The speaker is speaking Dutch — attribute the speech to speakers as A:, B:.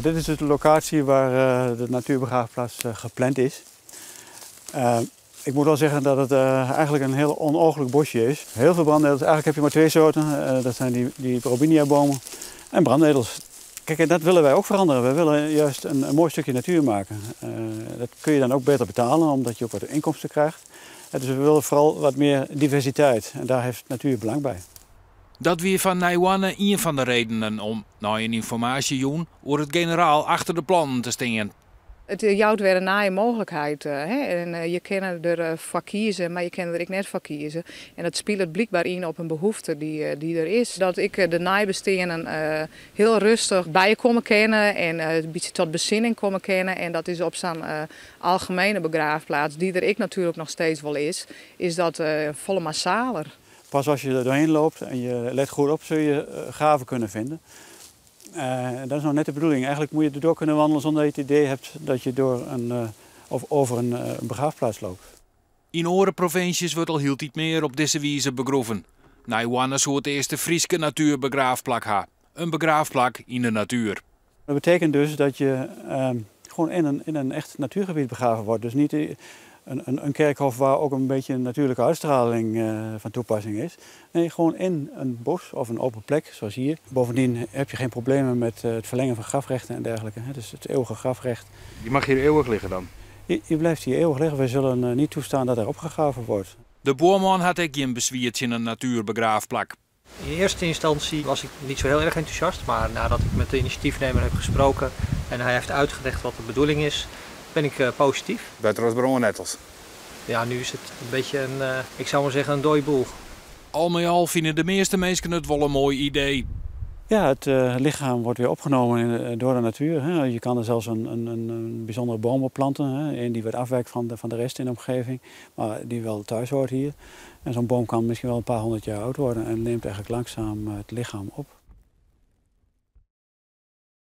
A: Dit is dus de locatie waar de natuurbegraafplaats gepland is. Ik moet wel zeggen dat het eigenlijk een heel onooglijk bosje is. Heel veel brandnetels. Eigenlijk heb je maar twee soorten. Dat zijn die Robinia-bomen en brandnetels. Kijk, en dat willen wij ook veranderen. We willen juist een mooi stukje natuur maken. Dat kun je dan ook beter betalen, omdat je ook wat inkomsten krijgt. Dus we willen vooral wat meer diversiteit. En daar heeft natuur belang bij.
B: Dat weer van Nijwanne een van de redenen om nou een informatie te doen over het generaal achter de plannen te staan.
C: Het jouwt weer een naaie mogelijkheid. En je kan er voor kiezen, maar je kan er ook net voor kiezen. En dat speelt blijkbaar in op een behoefte die er is. Dat ik de naaibesteden heel rustig bij je komen kennen en een beetje tot bezinning komen kennen. En dat is op zo'n algemene begraafplaats, die er ik natuurlijk nog steeds wel is dat volle massaler.
A: Pas als je er doorheen loopt en je let goed op, zul je graven kunnen vinden. Dat is nou net de bedoeling. Eigenlijk moet je erdoor kunnen wandelen zonder dat je het idee hebt dat je over een begraafplaats loopt.
B: In andere provincies wordt al heel niet meer op deze wijze begroeven. Nijwanne zou het eerste Frieske natuurbegraafplak ha. Een begraafplak in de natuur.
A: Dat betekent dus dat je gewoon in een echt natuurgebied begraven wordt. Dus niet een kerkhof waar ook een beetje een natuurlijke uitstraling van toepassing is. Nee, gewoon in een bos of een open plek, zoals hier. Bovendien heb je geen problemen met het verlengen van grafrechten en dergelijke. Dus het eeuwige grafrecht.
D: Je mag hier eeuwig liggen dan?
A: Je blijft hier eeuwig liggen. Wij zullen niet toestaan dat er opgegraven wordt.
B: De boorman had ook een bezwiertje in een natuurbegraafplak.
E: In eerste instantie was ik niet zo heel erg enthousiast, maar nadat ik met de initiatiefnemer heb gesproken en hij heeft uitgelegd wat de bedoeling is, ben ik positief.
D: Buiten als bronnetels.
E: Ja, nu is het een beetje ik zou maar zeggen, een dode boel.
B: Al met al vinden de meeste mensen het wel een mooi idee.
A: Ja, het lichaam wordt weer opgenomen door de natuur. Je kan er zelfs een bijzondere boom op planten. Een die wat afwijkt van de rest in de omgeving, maar die wel thuis hoort hier. En zo'n boom kan misschien wel een paar honderd jaar oud worden en neemt eigenlijk langzaam het lichaam op.